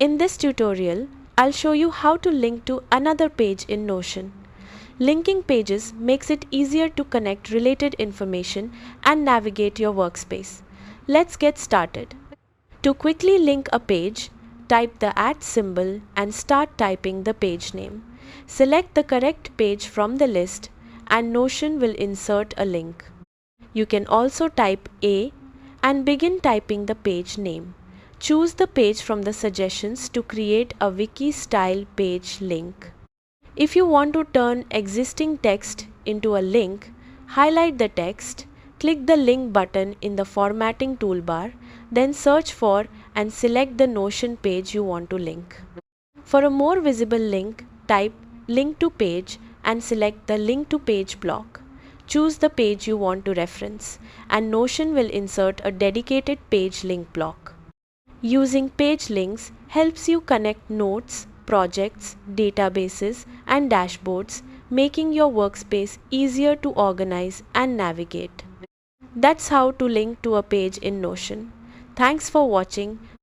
In this tutorial, I'll show you how to link to another page in Notion. Linking pages makes it easier to connect related information and navigate your workspace. Let's get started. To quickly link a page, type the @ symbol and start typing the page name. Select the correct page from the list and Notion will insert a link. You can also type A and begin typing the page name. Choose the page from the suggestions to create a wiki-style page link. If you want to turn existing text into a link, highlight the text, click the link button in the formatting toolbar, then search for and select the Notion page you want to link. For a more visible link, type Link to Page and select the Link to Page block. Choose the page you want to reference, and Notion will insert a dedicated page link block. Using page links helps you connect notes, projects, databases, and dashboards, making your workspace easier to organize and navigate. That's how to link to a page in Notion. Thanks for watching.